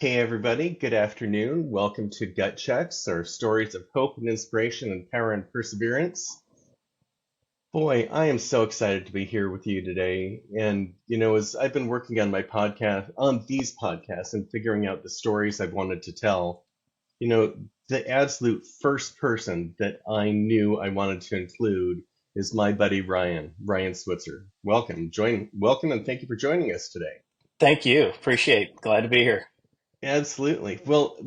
Hey everybody, good afternoon. Welcome to Gut Checks, our stories of hope and inspiration and power and perseverance. Boy, I am so excited to be here with you today. And, as I've been working on on these podcasts and figuring out the stories I've wanted to tell, you know, the absolute first person that I knew I wanted to include is my buddy Ryan Switzer. Welcome and thank you for joining us today. Thank you. Appreciate. Glad to be here. Absolutely. Well,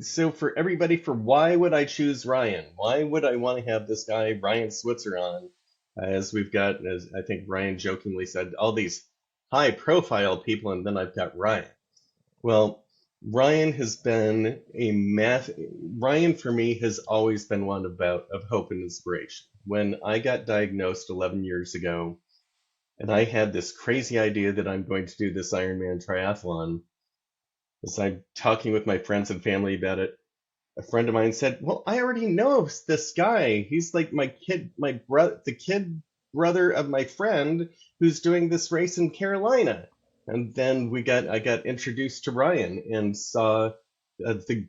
so for everybody, for why would I choose Ryan? Why would I want to have this guy, Ryan Switzer, on? As we've got, as I think Ryan jokingly said, all these high profile people, and then I've got Ryan. Well, Ryan has been a math, Ryan for me has always been one of hope and inspiration. When I got diagnosed 11 years ago, and I had this crazy idea that I'm going to do this Ironman triathlon, as I'm talking with my friends and family about it, a friend of mine said, "Well, I already know this guy. He's like my brother, the kid brother of my friend who's doing this race in Carolina." And then I got introduced to Ryan and saw the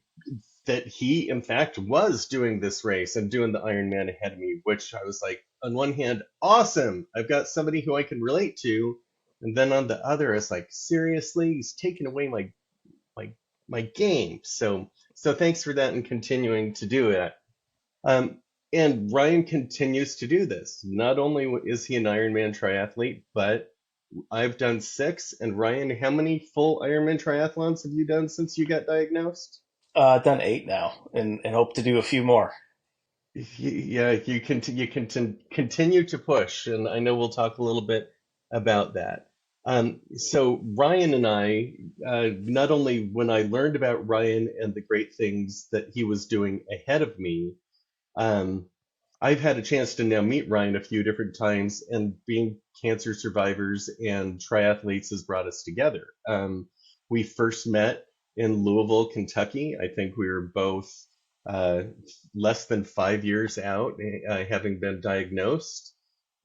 that he in fact was doing this race and doing the Ironman ahead of me, which I was like, on one hand, awesome. I've got somebody who I can relate to. And then on the other, it's like, seriously, he's taking away my my game. So thanks for that and continuing to do it. Um, and Ryan continues to do this. Not only is he an Ironman triathlete, but I've done six. And Ryan, how many full Ironman triathlons have you done since you got diagnosed? I've done 8 now, and hope to do a few more. Yeah, continue to push, and I know we'll talk a little bit about that. So Ryan and I, not only when I learned about Ryan and the great things that he was doing ahead of me, um, I've had a chance to now meet Ryan a few different times, and being cancer survivors and triathletes has brought us together. We first met in Louisville, Kentucky. I think we were both uh, less than 5 years out, having been diagnosed.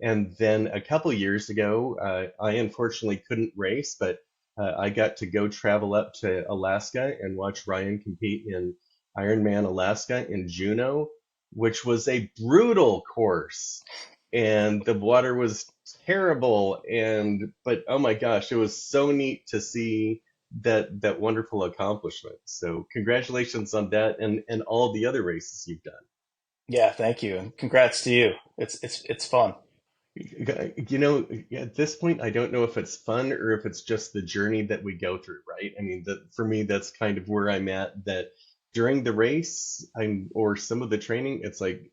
And then a couple years ago, I unfortunately couldn't race, but I got to go travel up to Alaska and watch Ryan compete in Ironman Alaska in Juneau, which was a brutal course. And the water was terrible. But oh my gosh, it was so neat to see that wonderful accomplishment. So congratulations on that and all the other races you've done. Yeah, thank you, and congrats to you. It's fun. At this point, I don't know if it's fun or if it's just the journey that we go through, right? I mean, for me, that's kind of where I'm at. That during the race, or some of the training, it's like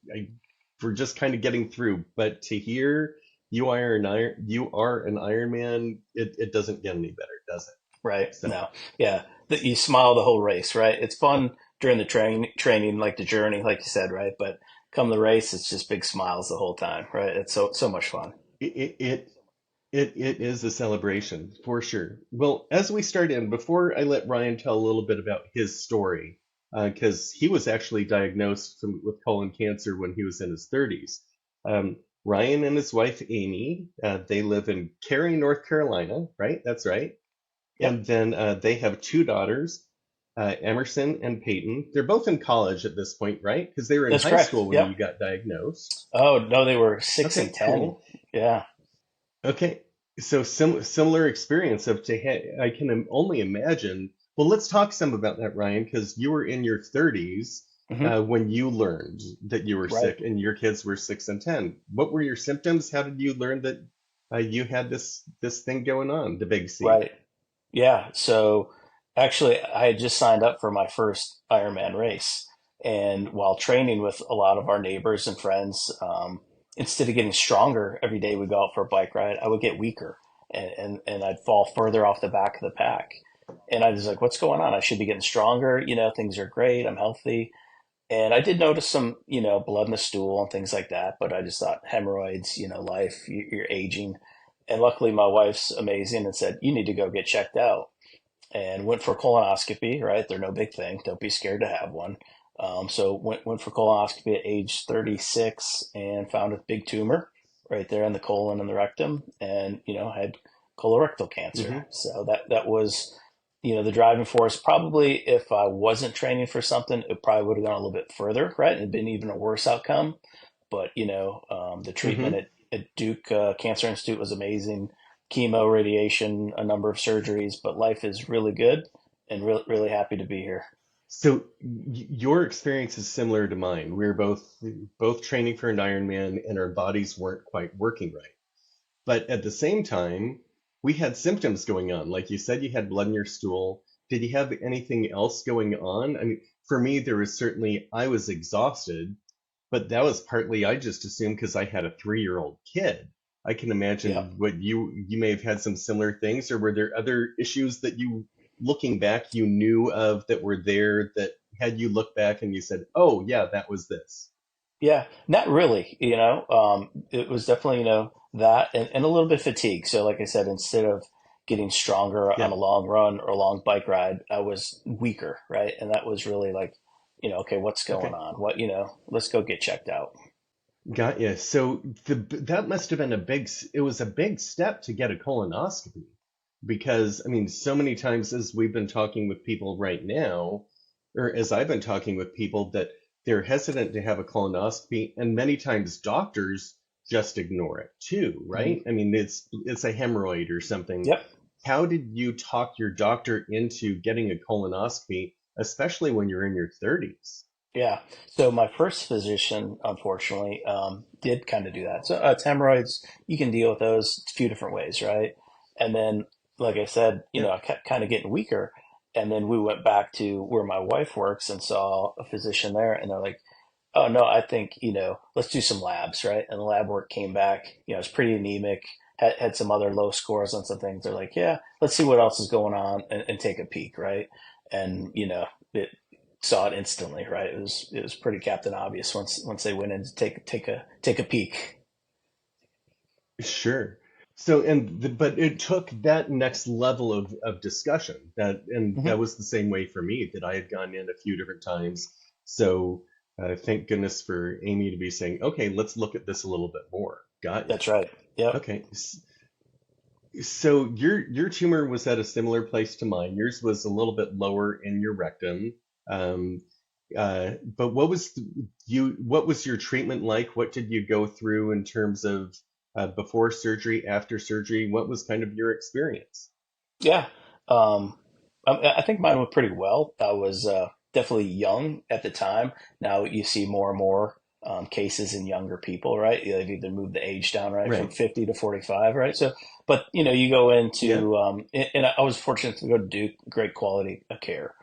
we're just kind of getting through. But to hear you are an Ironman, it doesn't get any better, does it? Right? So. No, yeah, that you smile the whole race, right? It's fun during the training, like the journey, like you said, right? But come the race, it's just big smiles the whole time, right? It's so much fun. It, it it is a celebration for sure. Well, as we start in, before I let Ryan tell a little bit about his story, because he was actually diagnosed with colon cancer when he was in his 30s. Ryan and his wife Amy, they live in Cary, North Carolina, right? That's right. Yep, And then they have two daughters, Emerson and Peyton. They're both in college at this point, right? Because they were in that's high correct. school when Yep. you got diagnosed. Oh no, they were 6 and Okay, 10. cool. Yeah, Okay, so similar experience I can only imagine. Well, let's talk some about that, Ryan, because you were in your 30s hmm when you learned that you were right, sick and your kids were 6 and 10. What were your symptoms? How did you learn that you had this thing going on, the big C? right. Yeah, so actually, I had just signed up for my first Ironman race. And while training with a lot of our neighbors and friends, instead of getting stronger every day we go out for a bike ride, I would get weaker and I'd fall further off the back of the pack. And I was like, what's going on? I should be getting stronger. Things are great. I'm healthy. And I did notice some, blood in the stool and things like that. But I just thought hemorrhoids, life, you're aging. And luckily, my wife's amazing and said, you need to go get checked out and went for colonoscopy, right? They're no big thing. Don't be scared to have one. So went for colonoscopy at age 36 and found a big tumor right there in the colon and the rectum, and had colorectal cancer. Hmm. So that was the driving force, probably if I wasn't training for something, it probably would have gone a little bit further, right? And been even a worse outcome. But, the treatment Hmm. at Duke Cancer Institute was amazing. Chemo, radiation, a number of surgeries, but life is really good and really happy to be here. So your experience is similar to mine. We were both training for an Ironman, and our bodies weren't quite working right. But at the same time, we had symptoms going on. Like you said, you had blood in your stool. Did you have anything else going on? I mean, for me, there was certainly, I was exhausted, but that was partly, I just assumed because I had a 3-year-old kid. I can Yeah. imagine what you may have had some similar things, or were there other issues that you, looking back, you knew of that were there that had you look back and you said, oh, yeah, that was this. Yeah, not really, it was definitely, that and a little bit fatigue. So like I said, instead of getting stronger on Yeah. a long run or a long bike ride, I was weaker, right? And that was really like, okay, what's going Okay. on? Let's go get checked out. Got you. So that must have been it was a big step to get a colonoscopy because I mean, so many times as we've been talking with people right now, or as I've been talking with people that they're hesitant to have a colonoscopy, and many times doctors just ignore it too, Mhm. right? I mean, it's a hemorrhoid or something. Yep. How did you talk your doctor into getting a colonoscopy, especially when you're in your 30s? Yeah. So my first physician, unfortunately, did kind of do that. So it's hemorrhoids. You can deal with those a few different ways, right? And then, like I said, Yep. I kept kind of getting weaker. And then we went back to where my wife works and saw a physician there, and they're like, "Oh no, I think let's do some labs, right?" And the lab work came back. It's pretty anemic. Had some other low scores on some things. They're like, "Yeah, let's see what else is going on and take a peek, right?" And it saw it instantly, right? It was pretty Captain Obvious once they went in to take a peek. Sure. So, but it took that next level of discussion and Hmm. that was the same way for me that I had gone in a few different times. So, thank goodness for Amy to be saying, okay, let's look at this a little bit more. Got you. That's right. Yep. Okay. So your tumor was at a similar place to mine. Yours was a little bit lower in your rectum. Um, but what was your treatment like? What did you go through in terms of before surgery, after surgery? What was kind of your experience? Yeah. Um, I think mine went pretty well. I was definitely young at the time. Now you see more and more cases in younger people, right? They've either moved the age down, right, from Right. 50 to 45, right? So, but you go Yeah. into, and I was fortunate to go to Duke, great quality of care.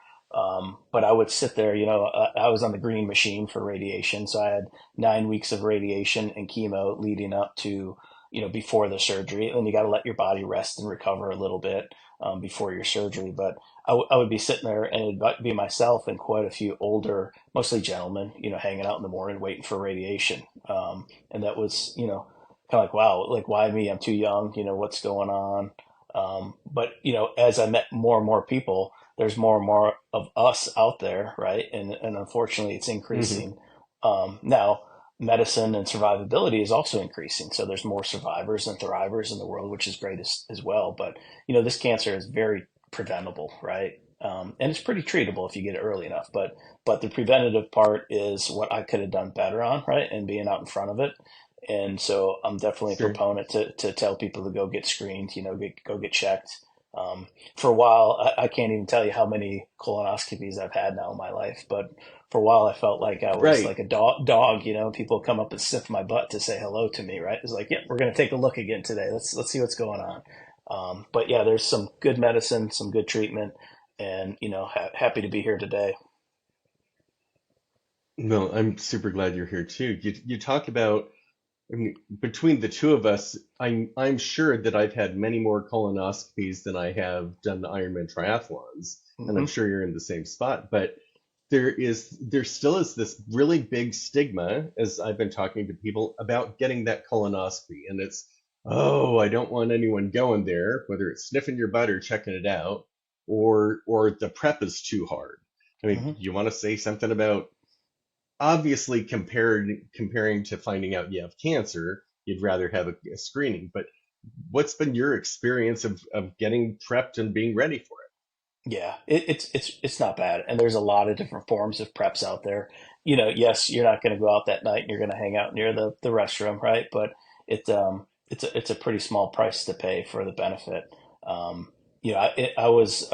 But I would sit there, I was on the green machine for radiation. So I had 9 weeks of radiation and chemo leading up to, before the surgery. And you got to let your body rest and recover a little bit before your surgery. But I would be sitting there and it'd be myself and quite a few older, mostly gentlemen, hanging out in the morning waiting for radiation. And that was, kind of like, wow, like why me? I'm too young. What's going on? But as I met more and more people, there's more and more of us out there, right? And unfortunately, it's Hmm. increasing. Now, medicine and survivability is also increasing. So there's more survivors and thrivers in the world, which is great as well. But this cancer is very preventable, right? And it's pretty treatable if you get it early enough. But the preventative part is what I could have done better on, right? And being out in front of it. And so I'm definitely a Sure. proponent to tell people to go get screened, go get checked. Um, for a while, I can't even tell you how many colonoscopies I've had now in my life, but for a while I felt like I was Right. like a dog, people come up and sniff my butt to say hello to me, right? It's like, yeah, we're going to take a look again today. Let's see what's going on. But yeah, there's some good medicine, some good treatment, and happy to be here today. No, I'm super glad you're here too. You talk about, I mean, between the two of us, I'm sure that I've had many more colonoscopies than I have done Ironman triathlons, and I'm Hmm. sure you're in the same spot. But there still is this really big stigma, as I've been talking to people about getting that colonoscopy, and it's, oh, I don't want anyone going there, whether it's sniffing your butt or checking it out, or the prep is too hard. I mean, Hmm. you want to say something about obviously comparing to finding out you have cancer, you'd rather have a screening. But what's been your experience of getting prepped and being ready for Yeah, it's not bad, and there's a lot of different forms of preps out there. You know, yes, you're not going to go out that night and you're going to hang out near the restroom, right? But it's a pretty small price to pay for the benefit. You know, I was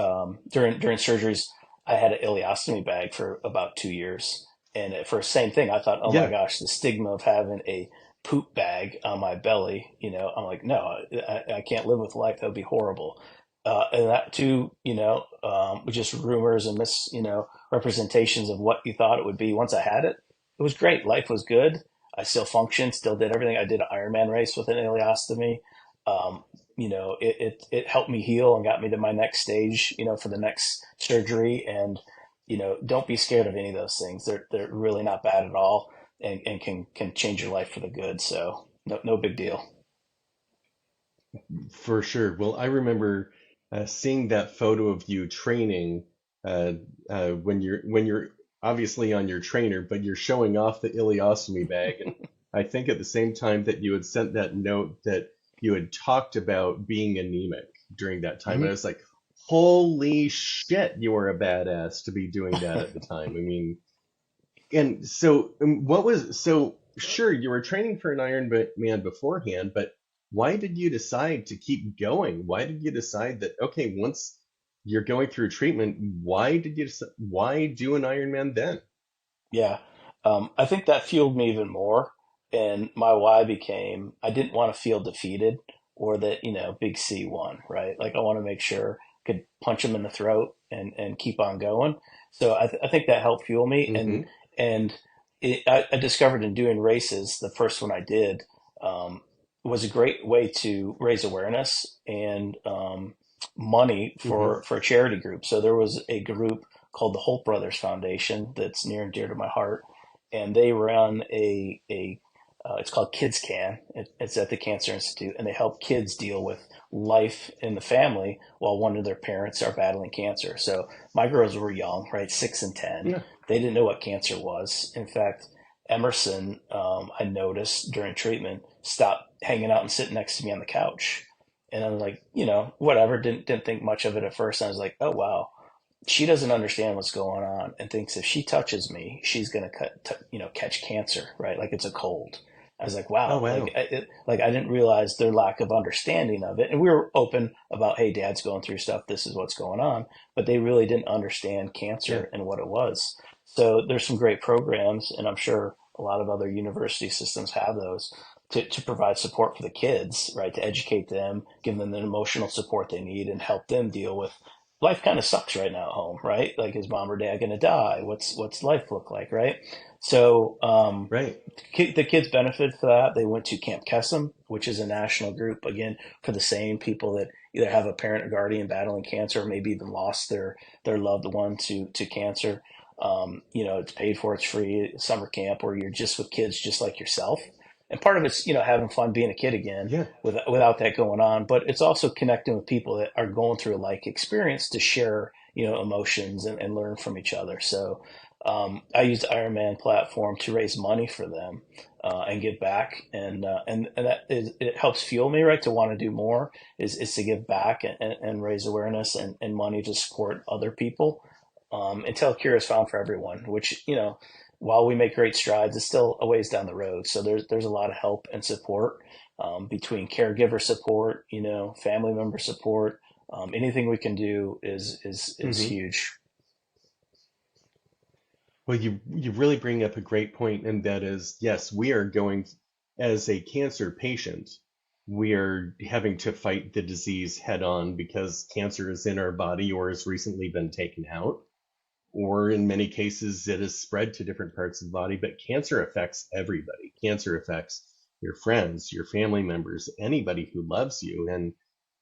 during surgeries, I had an ileostomy bag for about 2 years, and at first, same thing. I thought, oh my Yeah. gosh, the stigma of having a poop bag on my belly. You know, I'm like, no, I can't live with life. That would be horrible. And that too, was just rumors and representations of what you thought it would be. Once I had it, it was great. Life was good. I still functioned, still did everything. I did an Ironman race with an ileostomy. Um, it helped me heal and got me to my next stage, for the next surgery. And, don't be scared of any of those things. They're really not bad at all, and can change your life for the good. So no big deal. For sure. Well, I remember seeing that photo of you training uh, when you're obviously on your trainer, but you're showing off the ileostomy bag. And I think at the same time that you had sent that note that you had talked about being anemic during that time, and I Hmm. was like, "Holy shit, you are a badass to be doing that at the time." I mean, and so, what was so sure you were training for an Ironman beforehand, but why did you decide to keep going? Why did you decide that okay, once you're going through treatment, why do an Ironman then? Yeah. I think that fueled me even more. And my why became I didn't want to feel defeated or that, Big C won, right? Like I want to make sure I could punch him in the throat and keep on going. So I think that helped fuel me. And, Hmm. and I discovered in doing races, the first one I did, um, was a great way to raise awareness and, money Hmm. for a charity group. So there was a group called the Holt Brothers Foundation that's near and dear to my heart, and they run a it's called Kids Can. It's at the Cancer Institute, and they help kids deal with life in the family while one of their parents are battling cancer. So my girls were young, right, 6 and 10. Yeah. They didn't know what cancer was. In fact, Emerson, I noticed during treatment, stopped hanging out and sitting next to me on the couch. And I was like, whatever. Didn't think much of it at first. And I was like, oh wow, she doesn't understand what's going on and thinks if she touches me, she's going to, catch cancer, right? Like it's a cold. I was like, Oh wow, wow. like I didn't realize their lack of understanding of it. And we were open about, hey, dad's going through stuff. This is what's going on. But they really didn't understand Yeah. cancer and what it was. So there's some great programs, and I'm sure a lot of other university systems have those to provide support for the kids, right? To educate them, give them the emotional support they need, and help them deal with life kind of sucks right now at home, right? Like, is mom or dad going to die? What's life look like, right? So, Right. the kids benefit for that. They went to Camp Kesem, which is a national group again for the same people that either have a parent or guardian battling cancer, or maybe even lost their loved one to cancer. It's paid for. It's free summer camp where you're just with kids just like yourself. And part of it's having fun being a kid again Yeah. without that going on, but it's also connecting with people that are going through a like experience to share emotions and learn from each other. So I used the Ironman platform to raise money for them and give back, and that is, it helps fuel me, right, to want to do more. Is to give back and raise awareness and money to support other people until a cure is found for everyone. Which while we make great strides, it's still a ways down the road. So there's a lot of help and support between caregiver support, family member support. Anything we can do is Hmm. huge. Well, you really bring up a great point, and that is, yes, we are going as a cancer patient, we are having to fight the disease head on because cancer is in our body or has recently been taken out, or in many cases it has spread to different parts of the body. But cancer affects everybody. Cancer affects your friends, your family members, anybody who loves you. And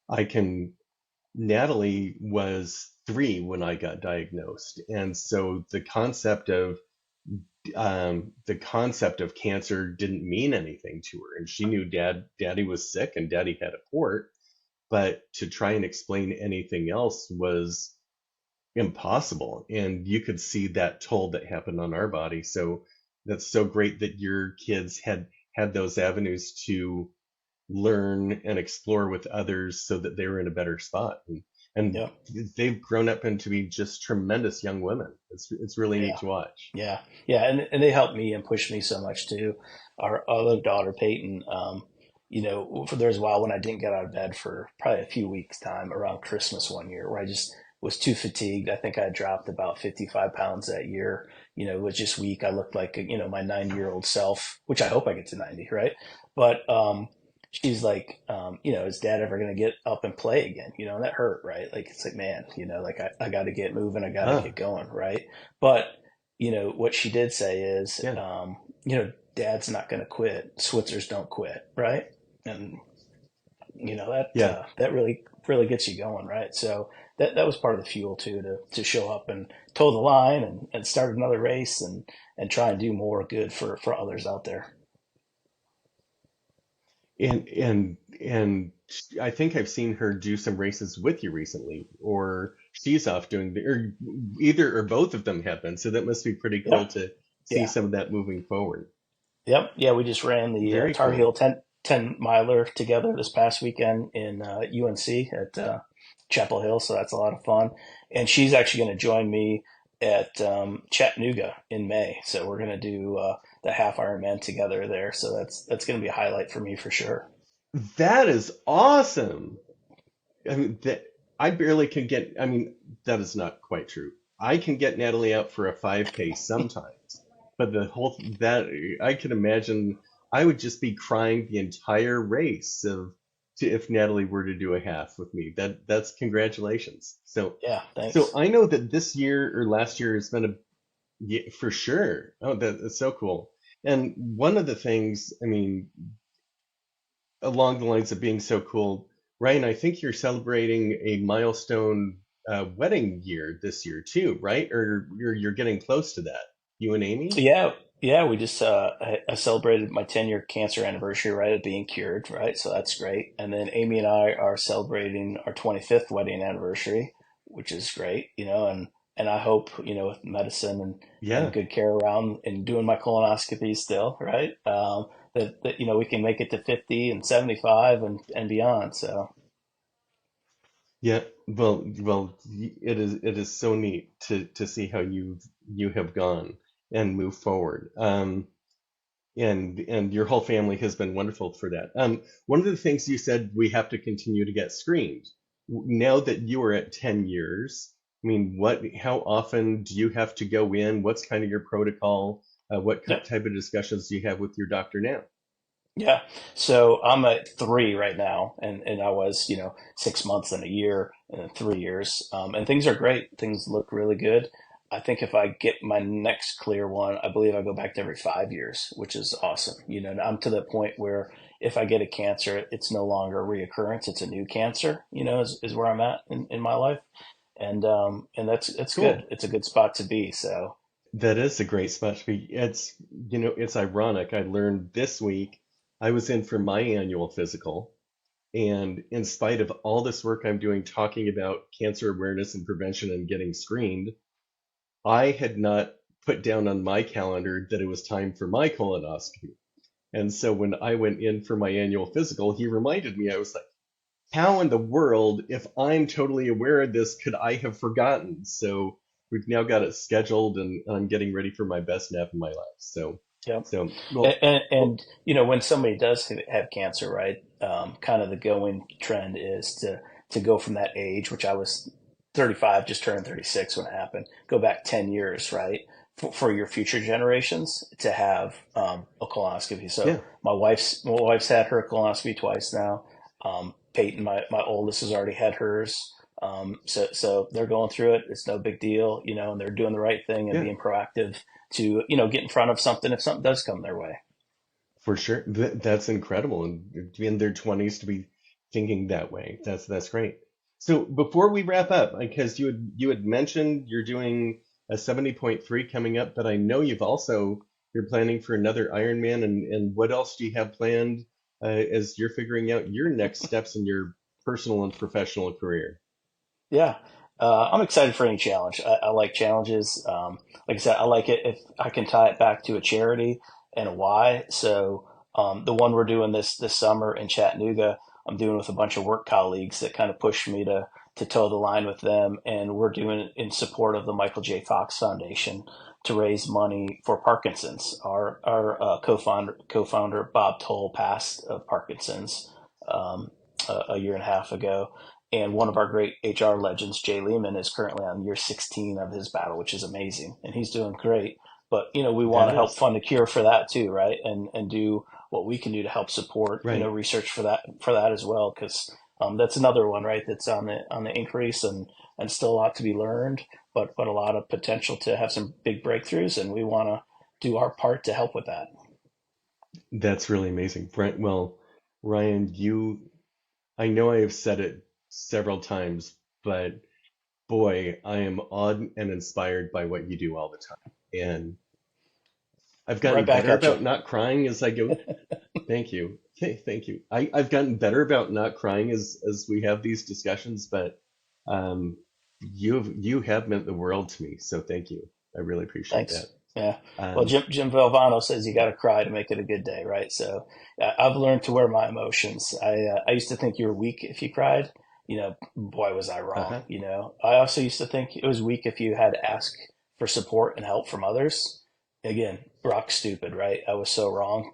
I can Natalie was 3 when I got diagnosed, and so the concept of cancer didn't mean anything to her, and she knew daddy was sick and daddy had a port, but to try and explain anything else was impossible. And you could see that toll that happened on our body. So that's so great that your kids had those avenues to learn and explore with others so that they were in a better spot. and Yeah. they've grown up into be just tremendous young women. It's really neat Yeah. to watch. Yeah. Yeah. And they helped me and pushed me so much too. Our other daughter, Peyton, for there was a while when I didn't get out of bed for probably a few weeks time around Christmas one year where I just was too fatigued. I think I dropped about 55 pounds that year. It was just weak. I looked like, my 90-year-old self, which I hope I get to 90, right? But, she's like, is dad ever going to get up and play again? And that hurt, right? Like, it's like, man, like I got to get moving. I got to Ah, get going, right? But, what she did say is, yeah, dad's not going to quit. Switzers don't quit, right? And yeah. that really really gets you going, right? So that was part of the fuel too, to show up and toe the line and start another race and try and do more good for others out there. And I think I've seen her do some races with you recently, or she's off doing or either or both of them have been. So that must be pretty cool Yeah, to see yeah. some of that moving forward. Yep. Yeah, we just ran the Very Tar Heel cool. 10 miler together this past weekend in UNC at Chapel Hill. So that's a lot of fun. And she's actually going to join me at Chattanooga in May. So we're going to do the half Ironman together there. So that's going to be a highlight for me for sure. That is awesome. I mean, that I barely can get. I mean, that is not quite true. I can get Natalie out for a 5K sometimes, but the whole that I can imagine I would just be crying the entire race if Natalie were to do a half with me. That's congratulations. Yeah, So thanks. I know that this year or last year has been a yeah, for sure. Oh, that's so cool. And one of the things, I mean, along the lines of being so cool, Ryan, I think you're celebrating a milestone wedding year this year too, right? Or you're getting close to that. You and Amy? Yeah, yeah, we just I celebrated my 10-year cancer anniversary, right, of being cured, right? So that's great. And then Amy and I are celebrating our 25th wedding anniversary, which is great, and I hope, with medicine and Yeah, good care around and doing my colonoscopy still, right? That we can make it to 50 and 75 and beyond. So, yeah. Well, it is so neat to see how you have gone and move forward. And your whole family has been wonderful for that. One of the things you said we have to continue to get screened. Now that you are at 10 years, I mean, how often do you have to go in? What's kind of your protocol? What yeah. type of discussions do you have with your doctor now? Yeah. So I'm at 3 right now, and I was, 6 months and a year and 3 years. And things are great. Things look really good. I think if I get my next clear one, I believe I go back to every 5 years, which is awesome. And I'm to the point where if I get a cancer, it's no longer a reoccurrence. It's a new cancer, is where I'm at in my life. And that's good. Cool. It's a good spot to be. So That is a great spot to be. It's ironic. I learned this week I was in for my annual physical. And in spite of all this work I'm doing talking about cancer awareness and prevention and getting screened, I had not put down on my calendar that it was time for my colonoscopy. And so when I went in for my annual physical, he reminded me, I was like, how in the world, if I'm totally aware of this, could I have forgotten? So we've now got it scheduled and I'm getting ready for my best nap in my life. So, yeah. so, And, well, and, well, and when somebody does have cancer, right? Kind of the going trend is to go from that age, which I was 35, just turned 36 when it happened. Go back 10 years, right? For your future generations to have a colonoscopy. So yeah, my wife's had her colonoscopy twice now. Peyton, my oldest, has already had hers. So they're going through it. It's no big deal, and they're doing the right thing and yeah. being proactive to get in front of something if something does come their way. For sure. That's incredible. And to be in their 20s to be thinking that way. That's great. So before we wrap up, because you had mentioned you're doing a 70.3 coming up, but I know you're planning for another Ironman and what else do you have planned as you're figuring out your next steps in your personal and professional career? Yeah. I'm excited for any challenge. I like challenges. Like I said, I like it if I can tie it back to a charity and a why. So the one we're doing this summer in Chattanooga, I'm doing with a bunch of work colleagues that kind of pushed me to toe the line with them, and we're doing it in support of the Michael J. Fox Foundation to raise money for Parkinson's. Our co-founder Bob Toll passed of Parkinson's a year and a half ago, and one of our great HR legends, Jay Lehman, is currently on year 16 of his battle, which is amazing, and he's doing great. But we want That to help is. fund a cure for that too, right? And do what we can do to help support Right. research for that as well, because that's another one, right? That's on the increase, and still a lot to be learned, but a lot of potential to have some big breakthroughs, and we want to do our part to help with that. That's really amazing. Brent, well, Ryan, I know I have said it several times, but boy, I am awed and inspired by what you do all the time. And I've Right gotten back better at you. about not crying as I go. Thank you. Okay, thank you. I've gotten better about not crying as we have these discussions, but um, you have meant the world to me. So thank you. I really appreciate that. Thanks. Yeah. Well, Um, Jim Valvano says you got to cry to make it a good day, right? So I've learned to wear my emotions. I used to think you were weak if you cried. Boy, was I wrong. uh-huh. I also used to think it was weak if you had to ask for support and help from others. Again, rock stupid, right? I was so wrong.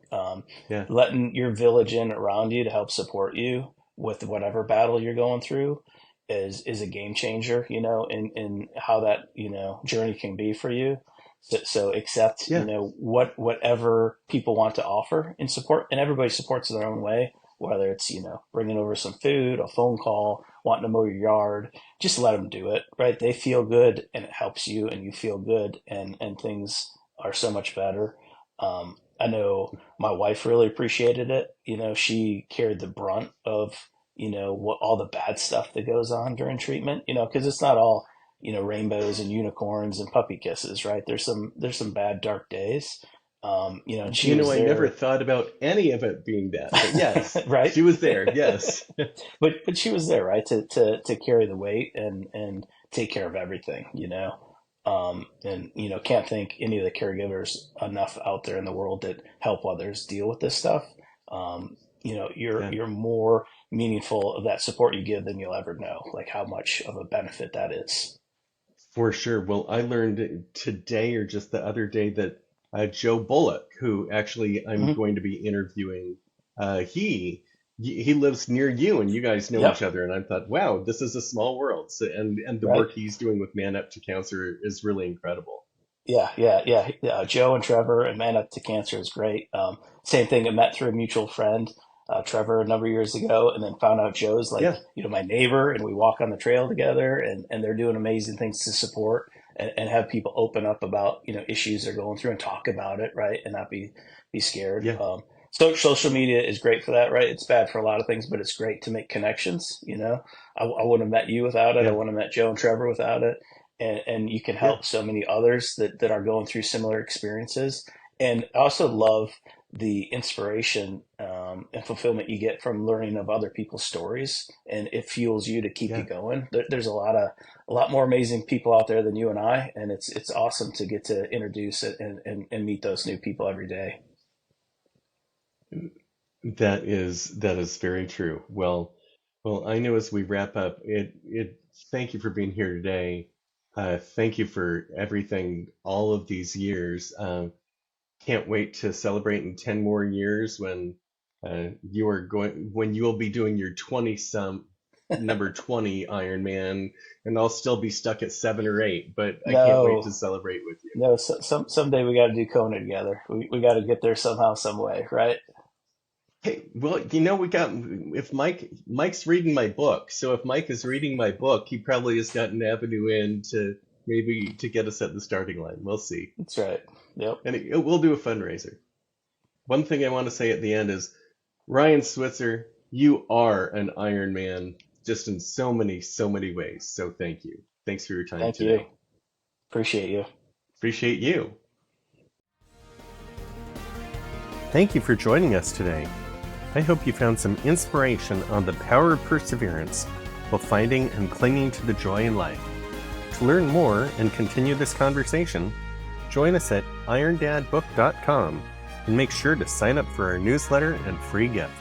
Yeah, Letting your village in around you to help support you with whatever battle you're going through is a game changer, in how that, journey can be for you. So accept, yeah, whatever people want to offer in support, and everybody supports in their own way, whether it's, bringing over some food, a phone call, wanting to mow your yard, just let them do it, right? They feel good and it helps you and you feel good, and things are so much better. I know my wife really appreciated it. She carried the brunt of, what all the bad stuff that goes on during treatment, because it's not all, rainbows and unicorns and puppy kisses, right? There's some bad dark days. And she was I never there, thought about any of it being that, but yes, right? she was there. Yes, But she was there, right, to carry the weight and take care of everything, and can't thank any of the caregivers enough out there in the world that help others deal with this stuff. You're yeah, you're more meaningful of that support you give than you'll ever know, like how much of a benefit that is. for sure. Well, I learned today or just the other day that Joe Bullock, who actually I'm Hmm. going to be interviewing, he lives near you, and you guys know each Yep. other. And I thought, wow, this is a small world. So, and the Right. work he's doing with Man Up to Cancer is really incredible. Yeah, yeah, yeah, yeah. Joe and Trevor and Man Up to Cancer is great. Same thing. I met through a mutual friend, Trevor, a number of years ago, and then found out Joe's like, Yeah, my neighbor, and we walk on the trail together, and they're doing amazing things to support and have people open up about, issues they're going through and talk about it, right, and not be scared. yeah, So social media is great for that, right? It's bad for a lot of things, but it's great to make connections. I wouldn't have met you without it. I yeah, wouldn't have met Joe and Trevor without it, and you can yeah. help so many others that are going through similar experiences. And I also love the inspiration, and fulfillment you get from learning of other people's stories, and it fuels you to keep you Yeah. going. There's a lot more amazing people out there than you and I, and it's awesome to get to introduce it and meet those new people every day. That is very true. Well, I know as we wrap up, thank you for being here today. Thank you for everything all of these years. Can't wait to celebrate in 10 more years when you will be doing your 20 some number 20 Ironman, and I'll still be stuck at 7 or 8, but I can't wait to No, celebrate with you. no, someday we got to do Kona together. We got to get there somehow, some way, right? Hey, well, we got if Mike's reading my book, so if Mike is reading my book, he probably has got an avenue in to maybe to get us at the starting line. We'll see. That's right. Yep. And we'll do a fundraiser. One thing I want to say at the end is, Ryan Switzer, you are an Iron Man just in so many ways. So thank you. Thanks for your time Thank you. today. Appreciate you. Appreciate you. Thank you for joining us today. I hope you found some inspiration on the power of perseverance while finding and clinging to the joy in life. To learn more and continue this conversation, join us at irondadbook.com and make sure to sign up for our newsletter and free gift.